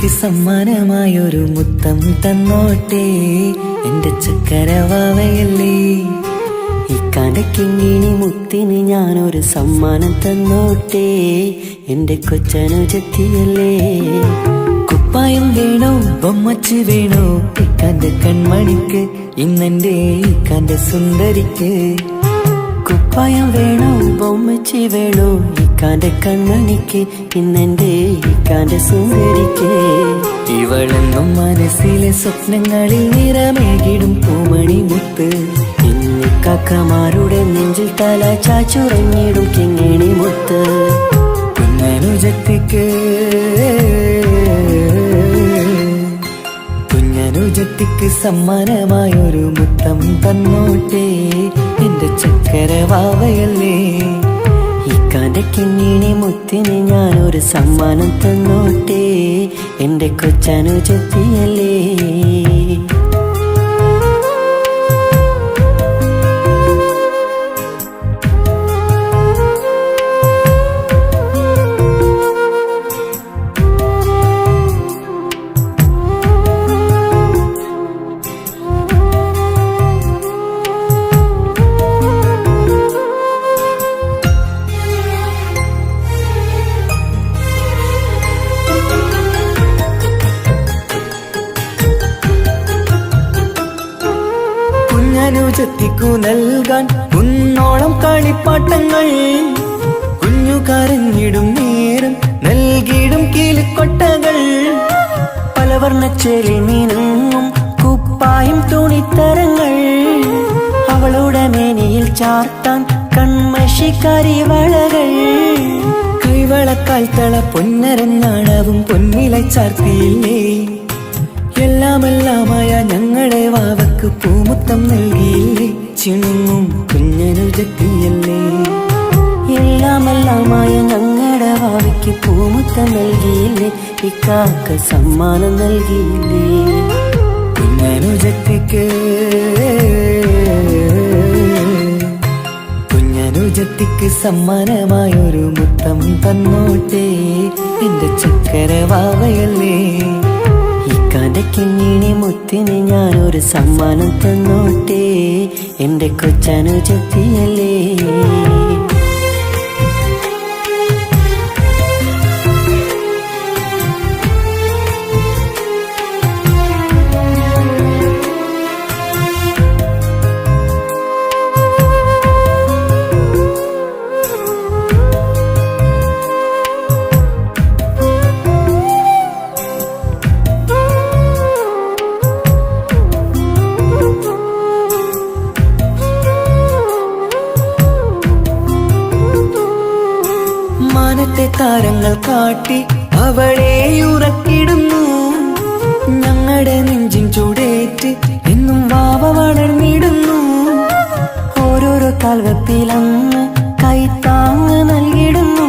അനുജത്തിക്ക് സമ്മാനമായൊരു മുത്തം തന്നോട്ടെ എന്റെ ചക്കരവാവയല്ലേ. ഇക്കാന്റെ കിങ്ങിണി മുത്തിന് ഞാനൊരു സമ്മാനം തന്നോട്ടെ എന്റെ കൊച്ചനുജത്തിയല്ലേ. കുപ്പായം വേണോ ബൊമ്മച്ച് വേണോ ഇക്കാന്റെ കൺമണിക്ക്, ഇന്നെന്റെ ഇക്കാന്റെ സുന്ദരിക്ക്. കുപ്പായം വേണോ ബൊമ്മച്ചി വേണോ ഇക്കാന്റെ കൺമണിക്ക്, ഇന്നെന്റെ ഇക്കാന്റെ സുന്ദരിക്ക്. ഇവളെന്നും മനസ്സിലെ സ്വപ്നങ്ങളിൽ നിറമേകിടും പൂമണി മുത്ത്. ഇന്നിക്കാക്കമാരുടെ നെഞ്ചിൽ തല ചാച്ചുറങ്ങിടും കിങ്ങിണി മുത്ത്. കുഞ്ഞനുജത്തിക്ക് സമ്മാനമായൊരു മുത്തം തന്നോട്ടെ എന്റെ ചക്കരവാവയല്ലേ. ഇക്കാന്റെ കിങ്ങിണി മുത്തിന് ഞാനൊരു സമ്മാനം തന്നോട്ടെ എന്റെ കൊച്ചനുജത്തിയല്ലേ. കുഞ്ഞനുജത്തിക്കു നൽകാൻ കുന്നോളം കളിപ്പാട്ടങ്ങൾ, കുഞ്ഞു കരഞ്ഞിടും നേരം നൽകിയിടും കീലിക്കൊട്ടകൾ. പലവർണ്ണച്ചേരി മീനുങ്ങും കുപ്പായും തുണിത്തരങ്ങൾ, അവളുടെ മേനിയിൽ ചാർത്താൻ കൺമഷിക്കാരി വളകൾ. കൈവളക്കാൽ തള പൊന്നരൻ നാണവും പൊന്നില ചാർത്തിയില്ലേ. എല്ലാമെല്ലാമായ ഞങ്ങളുടെ വാവക്ക് പൂമുത്തം നൽകിയില്ലേ. ചിണുങ്ങും കുഞ്ഞനുജത്തിയല്ലേ. എല്ലാമെല്ലാമായ ഞങ്ങളുടെ വാവയ്ക്ക് പൂമുത്തം നൽകിയില്ലേ. ഇക്കാക്ക് സമ്മാനം നൽകിയില്ലേ. കുഞ്ഞനുജത്തിക്ക് സമ്മാനമായൊരു മുത്തം തന്നോട്ടെ എന്റെ ചക്കരവാവയല്ലേ. ഇക്കാന്റെ കിങ്ങിണി മുത്തിന് ഞാനൊരു സമ്മാനം തന്നോട്ടെ എന്റെ കൊച്ചനുജത്തിയല്ലേ. മാനത്തെ താരങ്ങൾ കാട്ടി അവളെ ഉറക്കിടുന്നു. ഞങ്ങളുടെ നെഞ്ചിൻ ചൂടേറ്റ് എന്നും വാവ വളർന്നിടുന്നു. ഓരോരോ കാൽവെപ്പിലന്ന് കൈത്താങ്ങ് നൽകിടുന്നു.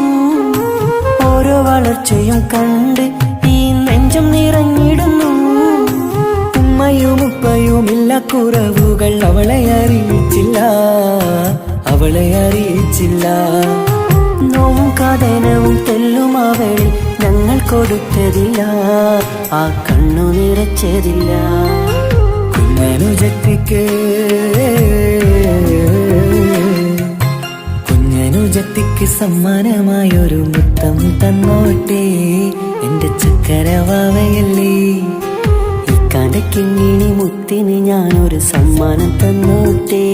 ഓരോ വളർച്ചയും കണ്ട് ഈ നെഞ്ചം നിറഞ്ഞിടുന്നു. ഉമ്മയും ഉപ്പയുമില്ല കുറവുകൾ അവളെ അറിയിച്ചില്ല. നോവും കാതനവും തെല്ലും അവളിൽ ഞങ്ങൾ കൊടുത്തതില്ല. ആ കണ്ണു നിറച്ചതില്ല. കുഞ്ഞനുജത്തിക്ക് സമ്മാനമായൊരു മുത്തം തന്നോട്ടെ എന്റെ ചക്കരവാവയല്ലേ. ഇക്കാന്റെ കിങ്ങിണി മുത്തിന് ഞാനൊരു സമ്മാനം തന്നോട്ടെ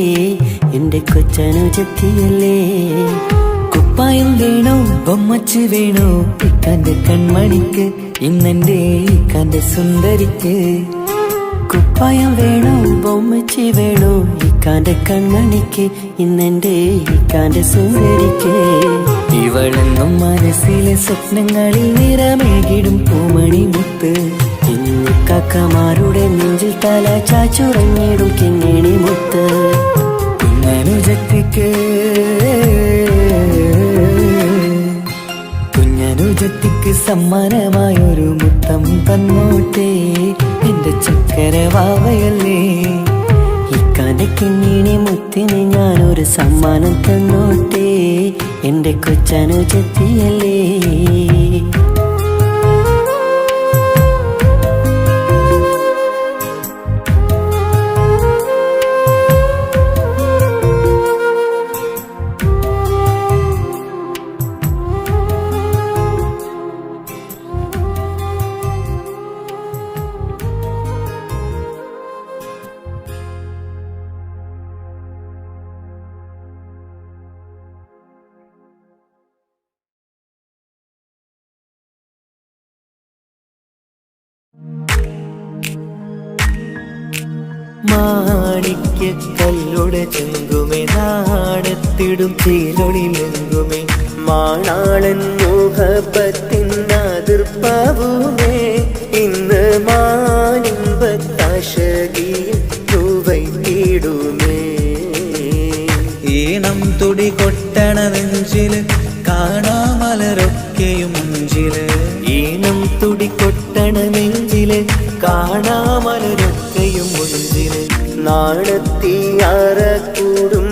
എന്റെ കൊച്ചനുജത്തിയല്ലേ. കുപ്പായം വേണോ ബൊമ്മച്ച് വേണോ ഇക്കാന്റെ കൺമണിക്ക്, ഇന്നെന്റെ ഇക്കാന്റെ സുന്ദരിക്ക്. കുപ്പായം വേണോ ബൊമ്മച്ച് വേണോ ഇക്കാന്റെ കൺമണിക്ക്, ഇന്നെന്റെ ഇക്കാന്റെ സുന്ദരിക്ക്. ഇവളെന്നും മനസ്സിലെ സ്വപ്നങ്ങളിൽ നിറമേകിടും പൂമണി മുത്ത്. ഇന്നിക്കാക്കമാരുടെ നെഞ്ചിൽ തല ചാച്ചുറങ്ങിടും കിങ്ങിണി മുത്ത്. കുഞ്ഞനുജത്തിക്ക് സമ്മാനമായൊരു മുത്തം തന്നോട്ടെ എന്റെ ചക്കരവാവയല്ലേ. ഇക്കാന്റെ കിങ്ങിണി മുത്തിന് ഞാനൊരു സമ്മാനം തന്നോട്ടെ എന്റെ കൊച്ചനുജത്തിയല്ലേ. മാണിക്യ കല്ലുടെ ചെങ്കുമേ നാടത്തിടും ചീലൊളിലെങ്കുമേ മാണാളൻ മുഹബത്തിൻ അതിർപ്പാവുമേ ഇന്ന് മാനിമ്പത്താശകിയിൽ തൂവൈത്തിടുമേ ഈണം തുടി കൊട്ടണ നെഞ്ചില് കാണാമലരൊക്കെയും മുഞ്ചില് ഈണം തുടികൊട്ടണ നെഞ്ചില് കാണാമലരൊക്കെയും മുഞ്ചില് നാണത്തിയാറ കൂടും